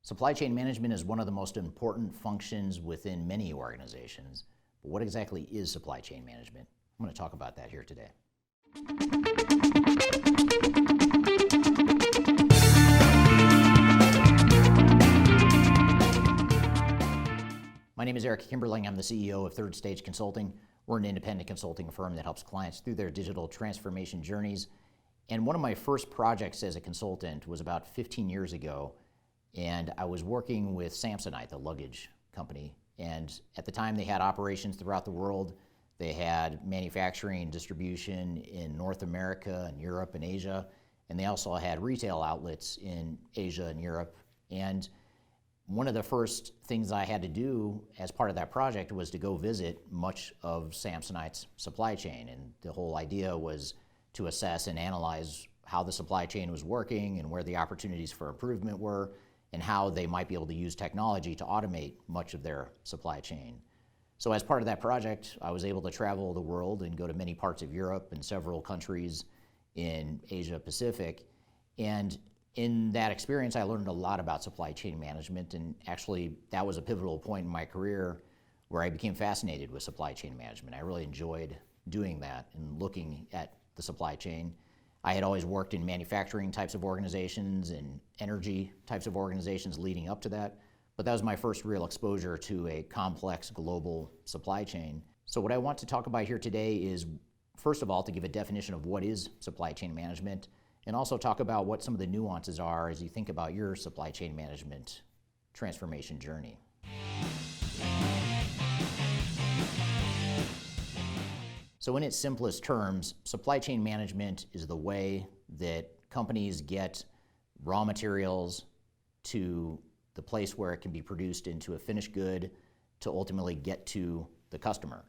Supply chain management is one of the most important functions within many organizations. But what exactly is supply chain management? I'm going to talk about that here today. My name is Eric Kimberling. I'm the CEO of Third Stage Consulting. We're an independent consulting firm that helps clients through their digital transformation journeys. And one of my first projects as a consultant was about 15 years ago. And I was working with Samsonite, the luggage company. And at the time, they had operations throughout the world. They had manufacturing and distribution in North America and Europe and Asia. And they also had retail outlets in Asia and Europe. And one of the first things I had to do as part of that project was to go visit much of Samsonite's supply chain. And the whole idea was to assess and analyze how the supply chain was working and where the opportunities for improvement were, and how they might be able to use technology to automate much of their supply chain. So as part of that project, I was able to travel the world and go to many parts of Europe and several countries in Asia Pacific. And in that experience, I learned a lot about supply chain management, and actually that was a pivotal point in my career where I became fascinated with supply chain management. I really enjoyed doing that and looking at the supply chain. I had always worked in manufacturing types of organizations and energy types of organizations leading up to that, but that was my first real exposure to a complex global supply chain. So what I want to talk about here today is, first of all, to give a definition of what is supply chain management, and also talk about what some of the nuances are as you think about your supply chain management transformation journey. So in its simplest terms, supply chain management is the way that companies get raw materials to the place where it can be produced into a finished good to ultimately get to the customer.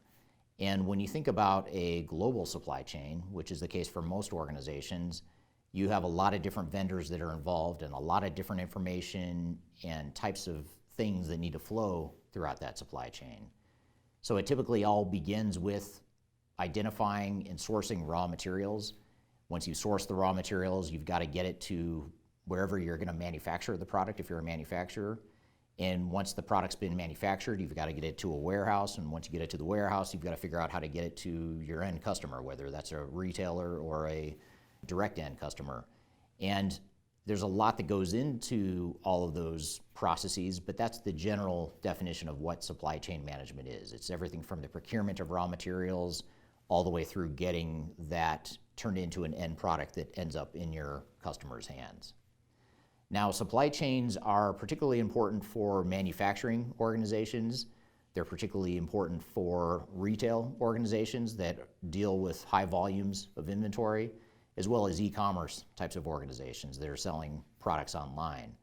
And when you think about a global supply chain, which is the case for most organizations, you have a lot of different vendors that are involved and a lot of different information and types of things that need to flow throughout that supply chain. So it typically all begins with identifying and sourcing raw materials. Once you source the raw materials, you've got to get it to wherever you're going to manufacture the product if you're a manufacturer. And once the product's been manufactured, you've got to get it to a warehouse. And once you get it to the warehouse, you've got to figure out how to get it to your end customer, whether that's a retailer or a direct end customer. And there's a lot that goes into all of those processes, but that's the general definition of what supply chain management is. It's everything from the procurement of raw materials all the way through getting that turned into an end product that ends up in your customer's hands. Now, supply chains are particularly important for manufacturing organizations. They're particularly important for retail organizations that deal with high volumes of inventory, as well as e-commerce types of organizations that are selling products online.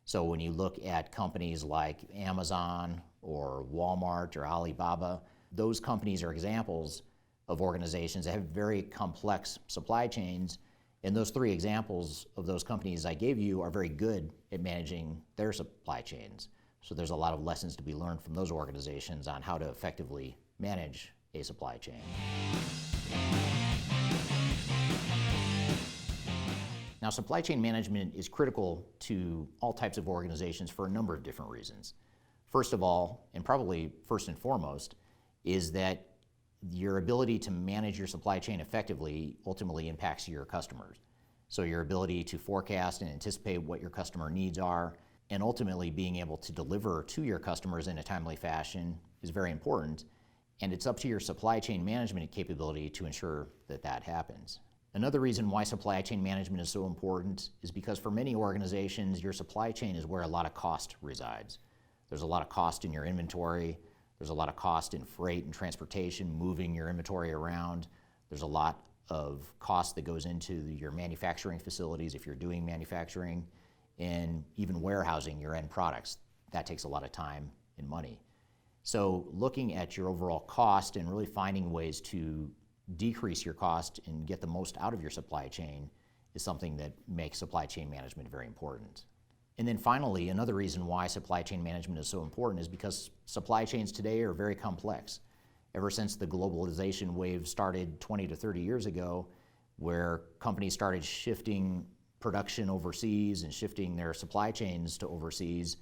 So when you look at companies like Amazon or Walmart or Alibaba, those companies are examples of organizations that have very complex supply chains. And those three examples of those companies I gave you are very good at managing their supply chains. So there's a lot of lessons to be learned from those organizations on how to effectively manage a supply chain. Now, supply chain management is critical to all types of organizations for a number of different reasons. First of all, and probably first and foremost, is that your ability to manage your supply chain effectively ultimately impacts your customers. So your ability to forecast and anticipate what your customer needs are, and ultimately being able to deliver to your customers in a timely fashion is very important. And it's up to your supply chain management capability to ensure that that happens. Another reason why supply chain management is so important is because for many organizations, your supply chain is where a lot of cost resides. There's a lot of cost in your inventory. There's a lot of cost in freight and transportation, moving your inventory around. There's a lot of cost that goes into your manufacturing facilities if you're doing manufacturing, and even warehousing your end products. That takes a lot of time and money. So looking at your overall cost and really finding ways to decrease your cost and get the most out of your supply chain is something that makes supply chain management very important. And then finally, another reason why supply chain management is so important is because supply chains today are very complex. Ever since the globalization wave started 20 to 30 years ago, where companies started shifting production overseas and shifting their supply chains to overseas,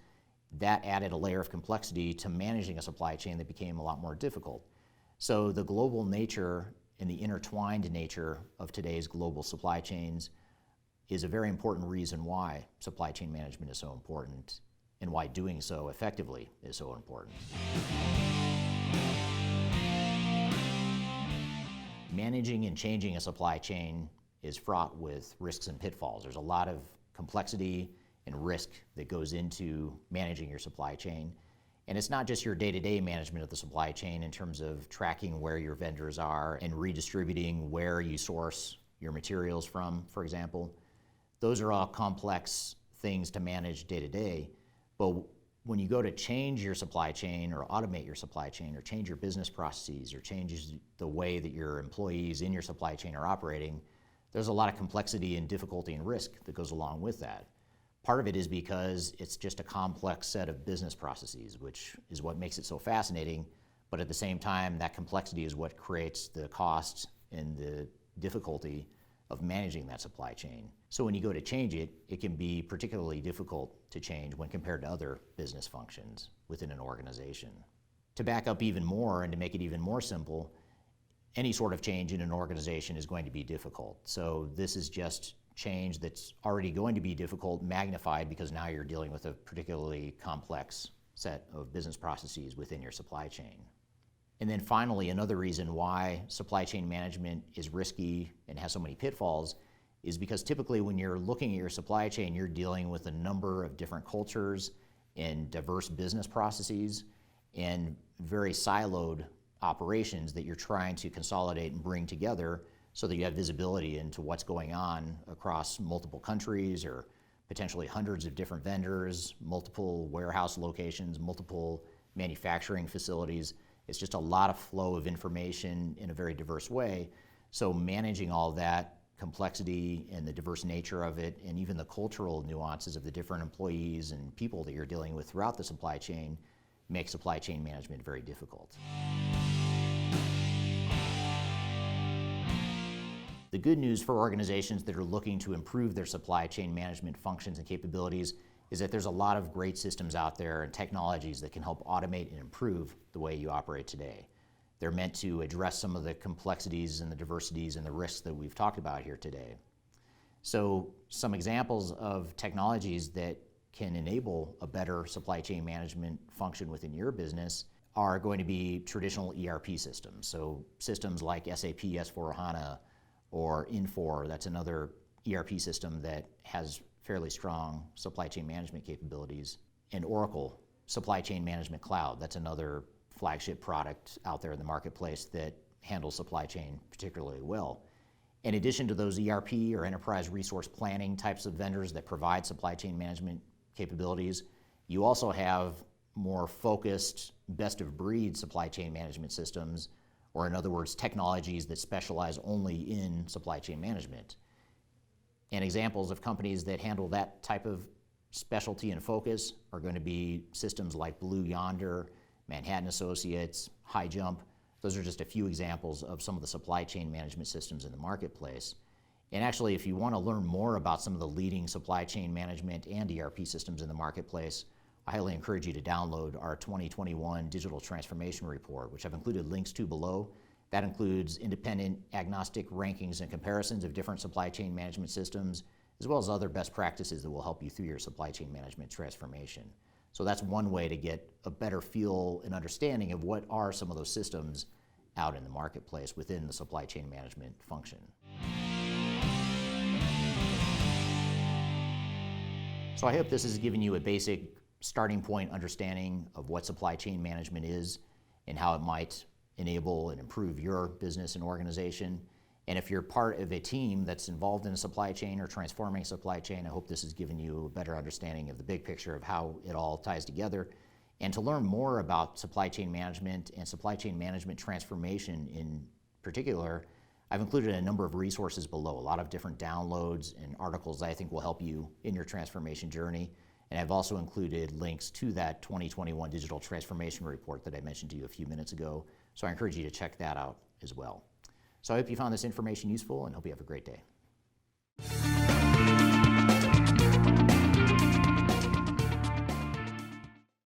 that added a layer of complexity to managing a supply chain that became a lot more difficult. So the global nature and the intertwined nature of today's global supply chains is a very important reason why supply chain management is so important and why doing so effectively is so important. Managing and changing a supply chain is fraught with risks and pitfalls. There's a lot of complexity and risk that goes into managing your supply chain. And it's not just your day-to-day management of the supply chain in terms of tracking where your vendors are and redistributing where you source your materials from, for example. Those are all complex things to manage day-to-day. But when you go to change your supply chain or automate your supply chain or change your business processes or change the way that your employees in your supply chain are operating, there's a lot of complexity and difficulty and risk that goes along with that. Part of it is because it's just a complex set of business processes, which is what makes it so fascinating, but at the same time, that complexity is what creates the cost and the difficulty of managing that supply chain. So when you go to change it, it can be particularly difficult to change when compared to other business functions within an organization. To back up even more and to make it even more simple, any sort of change in an organization is going to be difficult. So this is just change that's already going to be difficult, magnified because now you're dealing with a particularly complex set of business processes within your supply chain. And then finally, another reason why supply chain management is risky and has so many pitfalls is because typically when you're looking at your supply chain, you're dealing with a number of different cultures and diverse business processes and very siloed operations that you're trying to consolidate and bring together so that you have visibility into what's going on across multiple countries or potentially hundreds of different vendors, multiple warehouse locations, multiple manufacturing facilities. It's just a lot of flow of information in a very diverse way. So managing all that complexity and the diverse nature of it, and even the cultural nuances of the different employees and people that you're dealing with throughout the supply chain, makes supply chain management very difficult. The good news for organizations that are looking to improve their supply chain management functions and capabilities is that there's a lot of great systems out there and technologies that can help automate and improve the way you operate today. They're meant to address some of the complexities and the diversities and the risks that we've talked about here today. So some examples of technologies that can enable a better supply chain management function within your business are going to be traditional ERP systems. So systems like SAP S/4HANA or Infor, that's another ERP system that has fairly strong supply chain management capabilities. And Oracle Supply Chain Management Cloud, that's another flagship product out there in the marketplace that handles supply chain particularly well. In addition to those ERP or enterprise resource planning types of vendors that provide supply chain management capabilities, you also have more focused, best-of-breed supply chain management systems, or in other words, technologies that specialize only in supply chain management. And examples of companies that handle that type of specialty and focus are going to be systems like Blue Yonder, Manhattan Associates, High Jump. Those are just a few examples of some of the supply chain management systems in the marketplace. And actually, if you want to learn more about some of the leading supply chain management and ERP systems in the marketplace, I highly encourage you to download our 2021 Digital Transformation Report, which I've included links to below. That includes independent, agnostic rankings and comparisons of different supply chain management systems, as well as other best practices that will help you through your supply chain management transformation. So that's one way to get a better feel and understanding of what are some of those systems out in the marketplace within the supply chain management function. So I hope this has given you a basic starting point understanding of what supply chain management is and how it might enable and improve your business and organization. And if you're part of a team that's involved in a supply chain or transforming a supply chain, I hope this has given you a better understanding of the big picture of how it all ties together. And to learn more about supply chain management and supply chain management transformation in particular, I've included a number of resources below, a lot of different downloads and articles that I think will help you in your transformation journey. And I've also included links to that 2021 Digital Transformation Report that I mentioned to you a few minutes ago. So I encourage you to check that out as well. So I hope you found this information useful and hope you have a great day.